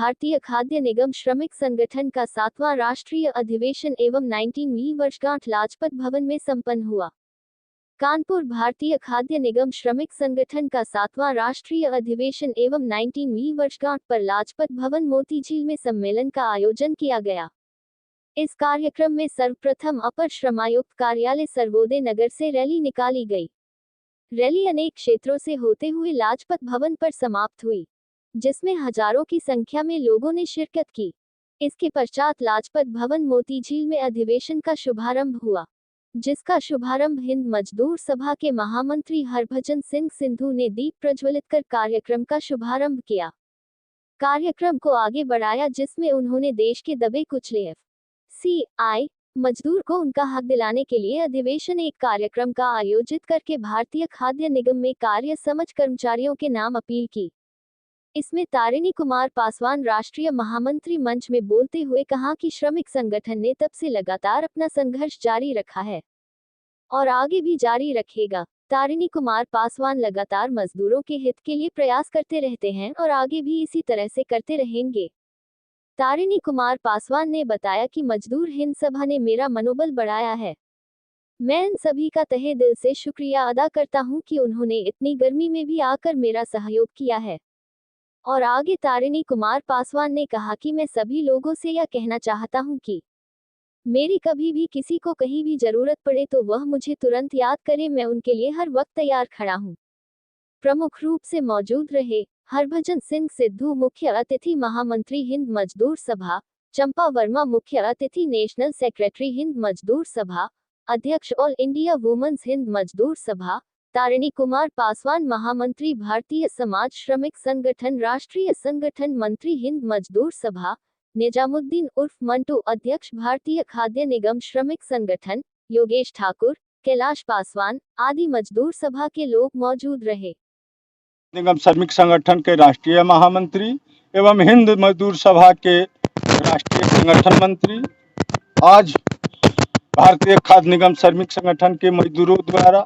भारतीय खाद्य निगम श्रमिक संगठन का 7वां राष्ट्रीय अधिवेशन एवं 19वीं वर्षगांठ लाजपत भवन में संपन्न हुआ। कानपुर भारतीय खाद्य निगम श्रमिक संगठन का 7वां राष्ट्रीय अधिवेशन एवं 19वीं वर्षगांठ पर लाजपत भवन मोतीझील में सम्मेलन का आयोजन किया गया। इस कार्यक्रम में सर्वप्रथम अपर श्रमायुक्त कार्यालय सर्वोदय नगर से रैली निकाली गई। रैली अनेक क्षेत्रों से होते हुए लाजपत भवन पर समाप्त हुई, जिसमें हजारों की संख्या में लोगों ने शिरकत की। इसके पश्चात लाजपत भवन मोतीझील में अधिवेशन का शुभारंभ हुआ, जिसका शुभारंभ हिंद मजदूर सभा के महामंत्री हरभजन सिंह सिंधु ने दीप प्रज्वलित कर कार्यक्रम का शुभारंभ किया। कार्यक्रम को आगे बढ़ाया, जिसमें उन्होंने देश के दबे कुचले FCI मजदूर को उनका हक दिलाने के लिए अधिवेशन एक कार्यक्रम का आयोजित करके भारतीय खाद्य निगम में कार्य समझ कर्मचारियों के नाम अपील की। इसमें तारिणी कुमार पासवान राष्ट्रीय महामंत्री मंच में बोलते हुए कहा कि श्रमिक संगठन ने तब से लगातार अपना संघर्ष जारी रखा है और आगे भी जारी रखेगा। तारिणी कुमार पासवान लगातार मजदूरों के हित के लिए प्रयास करते रहते हैं और आगे भी इसी तरह से करते रहेंगे। तारिणी कुमार पासवान ने बताया कि मजदूर हिंद सभा ने मेरा मनोबल बढ़ाया है। मैं इन सभी का तहे दिल से शुक्रिया अदा करता हूं कि उन्होंने इतनी गर्मी में भी आकर मेरा सहयोग किया है। और आगे तारिणी कुमार पासवान ने कहा कि मैं सभी लोगों से यह कहना चाहता हूं कि मेरी कभी भी किसी को कहीं भी जरूरत पड़े तो वह मुझे तुरंत याद करे, मैं उनके लिए हर वक्त तैयार खड़ा हूं। प्रमुख रूप से मौजूद रहे हरभजन सिंह सिद्धू मुख्य अतिथि, महामंत्री हिंद मजदूर सभा, चंपा वर्मा मुख्य अतिथि, नेशनल सेक्रेटरी हिंद मजदूर सभा, अध्यक्ष ऑल इंडिया वुमेन्स हिंद मजदूर सभा, तारिणी कुमार पासवान महामंत्री भारतीय समाज श्रमिक संगठन, राष्ट्रीय संगठन मंत्री हिंद मजदूर सभा, निजामुद्दीन उर्फ मंटू अध्यक्ष भारतीय खाद्य निगम श्रमिक संगठन, योगेश ठाकुर, कैलाश पासवान आदि मजदूर सभा के लोग मौजूद रहे। निगम श्रमिक संगठन के राष्ट्रीय महामंत्री एवं हिंद मजदूर सभा के राष्ट्रीय संगठन मंत्री आज भारतीय खाद्य निगम श्रमिक संगठन के मजदूरों द्वारा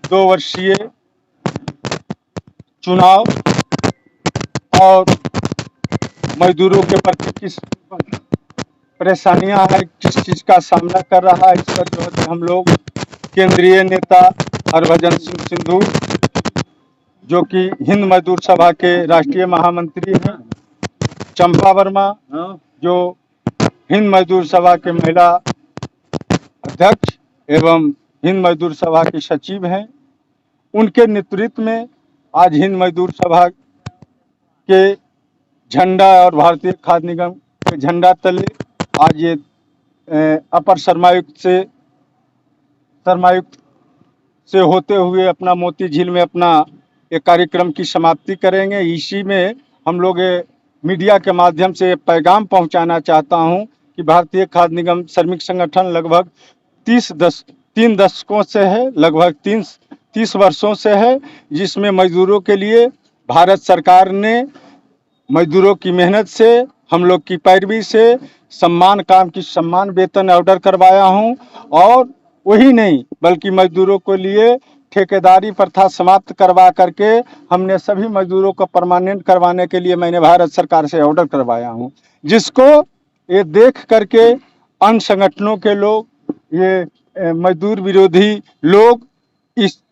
2 वर्षीय चुनाव और मजदूरों के प्रति किस परेशानियां है, किस चीज़ का सामना कर रहा है, इस पर जो है हम लोग केंद्रीय नेता हरभजन सिंह सिंधु जो कि हिंद मजदूर सभा के राष्ट्रीय महामंत्री हैं, चंपा वर्मा जो हिंद मजदूर सभा के महिला अध्यक्ष एवं हिंद मजदूर सभा की सचिव हैं, उनके नेतृत्व में आज हिंद मजदूर सभा के झंडा और भारतीय खाद्य निगम के झंडा तले आज ये अपर शर्मायुक्त से होते हुए अपना मोतीझील में अपना एक कार्यक्रम की समाप्ति करेंगे। इसी में हम लोग मीडिया के माध्यम से पैगाम पहुंचाना चाहता हूं कि भारतीय खाद्य निगम श्रमिक संगठन लगभग 3 दशकों से है, लगभग 30 वर्षों से है, जिसमें मजदूरों के लिए भारत सरकार ने मजदूरों की मेहनत से, हम लोग की पैरवी से काम की सम्मान वेतन ऑर्डर करवाया हूं। और वही नहीं बल्कि मजदूरों के लिए ठेकेदारी प्रथा समाप्त करवा करके हमने सभी मजदूरों को परमानेंट करवाने के लिए मैंने भारत सरकार से ऑर्डर करवाया हूं, जिसको ये देख करके अन्य संगठनों के लोग, ये मजदूर विरोधी लोग इस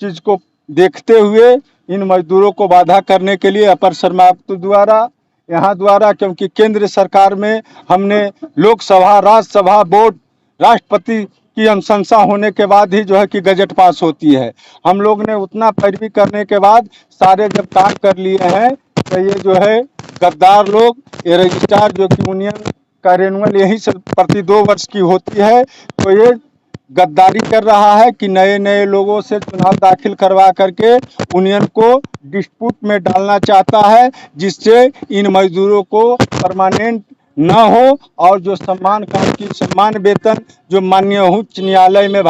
चीज़ को देखते हुए इन मजदूरों को बाधा करने के लिए अपर शर्मायुक्त द्वारा क्योंकि केंद्र सरकार में हमने लोकसभा, राज्यसभा, बोर्ड, राष्ट्रपति की अनुशंसा होने के बाद ही जो है कि गजट पास होती है। हम लोग ने उतना पैरवी करने के बाद सारे जब काम कर लिए हैं तो ये जो है गद्दार लोग, ये रजिस्ट्रार जो कि यूनियन का रेनुअल यही से प्रति 2 वर्ष की होती है, तो ये गद्दारी कर रहा है कि नए लोगों से चुनाव दाखिल करवा करके यूनियन को डिस्प्यूट में डालना चाहता है, जिससे इन मजदूरों को परमानेंट न हो और जो सम्मान वेतन जो माननीय उच्च न्यायालय में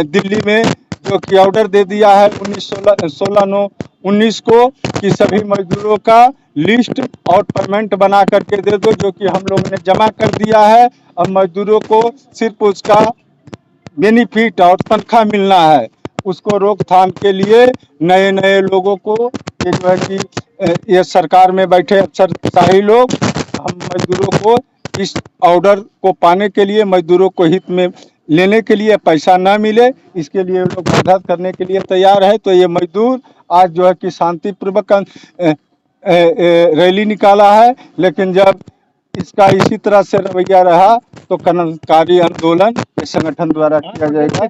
दिल्ली में जो कि ऑर्डर दे दिया है 16/9/19 को कि सभी मजदूरों का लिस्ट और पेमेंट बना करके दे दो, जो कि हम लोगों ने जमा कर दिया है। अब मजदूरों को सिर्फ उसका बेनिफिट और तनख्वाह मिलना है। उसको रोकथाम के लिए नए लोगों को ये जो है कि ये सरकार में बैठे अफसरशाही लोग हम मजदूरों को इस ऑर्डर को पाने के लिए, मजदूरों को हित में लेने के लिए, पैसा ना मिले इसके लिए लोग मदद करने के लिए तैयार है। तो ये मजदूर आज जो है कि शांतिपूर्वक रैली निकाला है, लेकिन जब इसका इसी तरह से रवैया रहा तो क्रांतिकारी आंदोलन ये संगठन द्वारा किया जाएगा।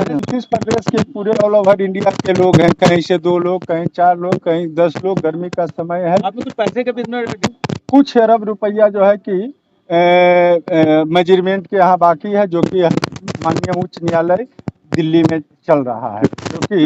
छत्तीस प्रदेश के पूरे ऑल ओवर इंडिया के लोग हैं, कहीं से 2 लोग, कहीं 4 लोग, कहीं 10 लोग। गर्मी का समय है, आपने कुछ पैसे का भी कुछ अरब रुपया जो है कि मेजरमेंट के यहाँ बाकी है, जो कि माननीय उच्च न्यायालय दिल्ली में चल रहा है, जो कि